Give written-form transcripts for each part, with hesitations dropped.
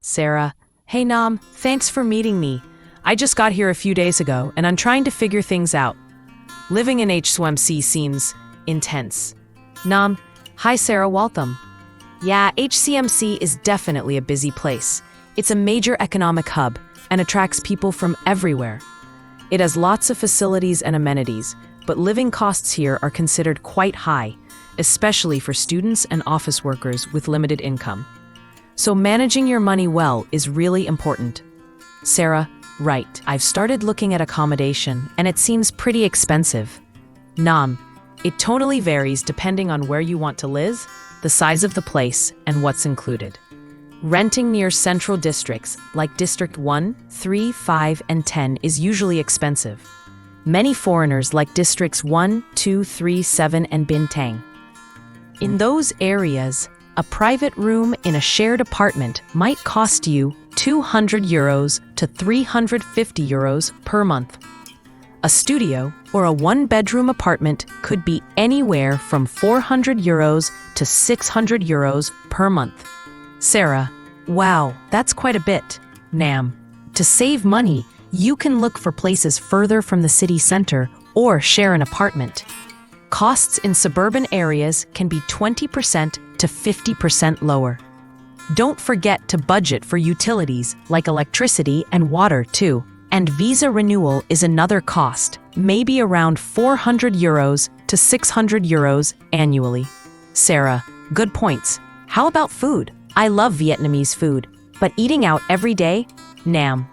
Sarah. Hey Nam, thanks for meeting me. I just got here a few days ago and I'm trying to figure things out. Living in HCMC seems intense. Nam. Hi Sarah, welcome. Yeah, HCMC is definitely a busy place. It's a major economic hub and attracts people from everywhere. It has lots of facilities and amenities, but living costs here are considered quite high, especially for students and office workers with limited income. So managing your money well is really important. Sarah, right. I've started looking at accommodation and it seems pretty expensive. Nam, it totally varies depending on where you want to live, the size of the place, and what's included. Renting near central districts like District 1, 3, 5, and 10 is usually expensive. Many foreigners like Districts 1, 2, 3, 7, and Bintang. In those areas, a private room in a shared apartment might cost you €200 to €350 per month. A studio or a one-bedroom apartment could be anywhere from €400 to €600 per month. Sarah, wow, that's quite a bit. Nam, to save money, you can look for places further from the city center or share an apartment. Costs in suburban areas can be 20% to 50% lower. Don't forget to budget for utilities like electricity and water too. And visa renewal is another cost, maybe around €400 to €600 annually. Sarah, good points. How about food? I love Vietnamese food, but eating out every day? Nam.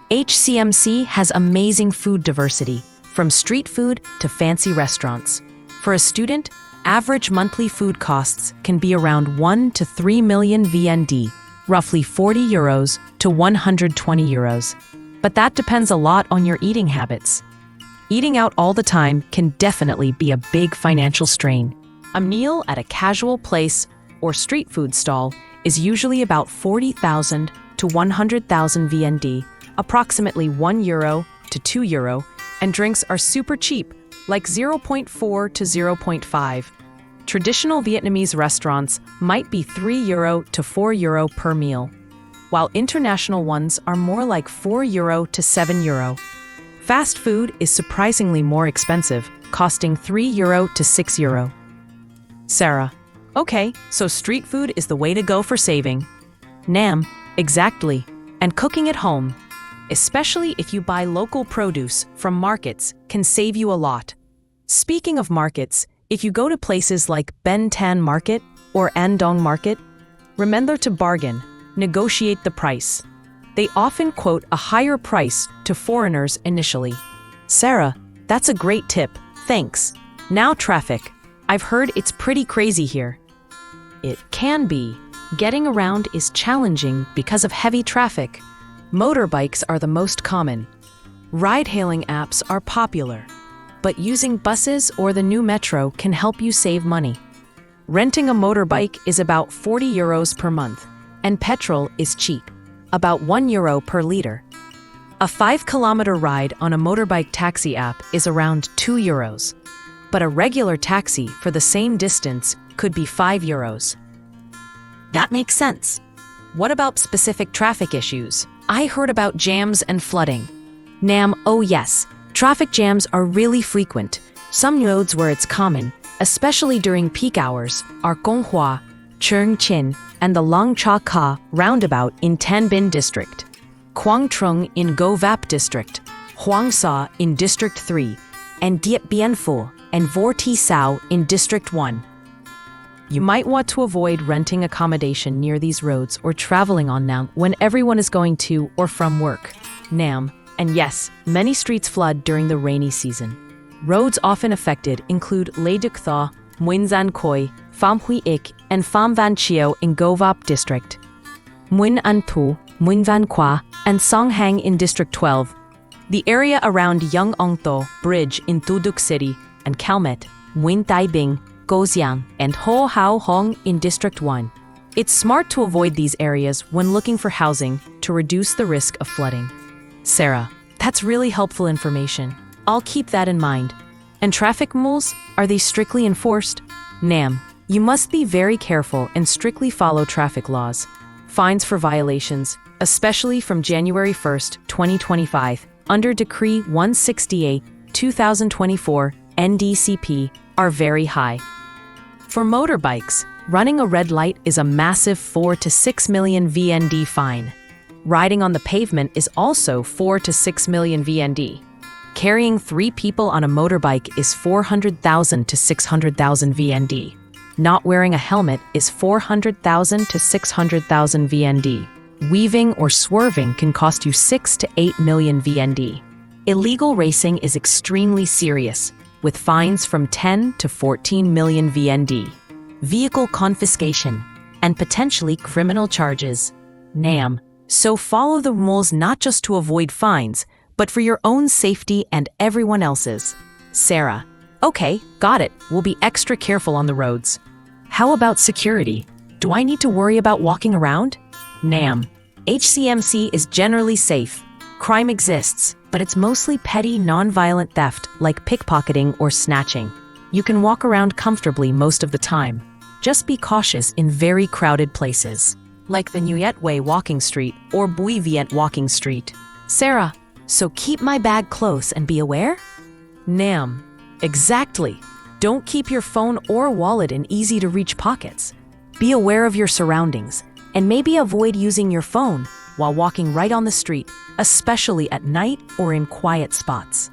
HCMC has amazing food diversity, from street food to fancy restaurants. For a student, average monthly food costs can be around 1 to 3 million VND, roughly €40 to €120. But that depends a lot on your eating habits. Eating out all the time can definitely be a big financial strain. A meal at a casual place or street food stall is usually about 40,000 to 100,000 VND, approximately €1 to €2, and drinks are super cheap, like 0.4 to 0.5. Traditional Vietnamese restaurants might be €3 to €4 per meal, while international ones are more like €4 to €7. Fast food is surprisingly more expensive, costing €3 to €6. Sarah, okay, so street food is the way to go for saving. Nam, exactly, and cooking at home, especially if you buy local produce from markets, can save you a lot. Speaking of markets, if you go to places like Ben Tan Market or Andong Market, remember to bargain, negotiate the price. They often quote a higher price to foreigners initially. Sarah, that's a great tip, thanks. Now traffic. I've heard it's pretty crazy here. It can be. Getting around is challenging because of heavy traffic. Motorbikes are the most common. Ride-hailing apps are popular, but using buses or the new metro can help you save money. Renting a motorbike is about €40 per month, and petrol is cheap, about €1 per liter. A 5-kilometer ride on a motorbike taxi app is around €2, but a regular taxi for the same distance could be €5. That makes sense. What about specific traffic issues? I heard about jams and flooding. Nam, oh yes, traffic jams are really frequent. Some roads where it's common, especially during peak hours, are Gong Hua, Cheung Chin, and the Long Cha Ka roundabout in Tan Binh District, Quang Trung in Go Vap District, Huang Sa in District 3, and Diet Bien Phu and Vor Ti Sao in District 1. You might want to avoid renting accommodation near these roads or traveling on them when everyone is going to or from work. Nam, and yes, many streets flood during the rainy season. Roads often affected include Lê Đức Tho, Nguyen Gian Khoi, Pham Huy Ik, and Pham Van Chio in Go Vap District, Nguyen An Thu, Nguyen Van Qua, and Song Hang in District 12. The area around Yung Ong Tho Bridge in Tu Duc City and Calmet, Nguyen Tai Binh, Go Giang, and Ho Hao Hong in District 1. It's smart to avoid these areas when looking for housing to reduce the risk of flooding. Sarah, that's really helpful information. I'll keep that in mind. And traffic rules, are they strictly enforced? Nam, you must be very careful and strictly follow traffic laws. fines for violations, especially from January 1st, 2025, under Decree 168, 2024, NDCP, are very high. For motorbikes, running a red light is a massive 4 to 6 million VND fine. Riding on the pavement is also 4 to 6 million VND. Carrying 3 people on a motorbike is 400,000 to 600,000 VND. Not wearing a helmet is 400,000 to 600,000 VND. Weaving or swerving can cost you 6 to 8 million VND. Illegal racing is extremely serious, with fines from 10 to 14 million VND. Vehicle confiscation, and potentially criminal charges. NAM. So follow the rules not just to avoid fines, but for your own safety and everyone else's. Sarah. Okay, got it. We'll be extra careful on the roads. How about security? Do I need to worry about walking around? NAM. HCMC is generally safe. Crime exists, but it's mostly petty, non-violent theft like pickpocketing or snatching. You can walk around comfortably most of the time. Just be cautious in very crowded places, like the Nuyet Way walking street or Buivient walking street. Sarah, so keep my bag close and be aware? NAM. Exactly. Don't keep your phone or wallet in easy-to-reach pockets. Be aware of your surroundings, and maybe avoid using your phone while walking right on the street, especially at night or in quiet spots.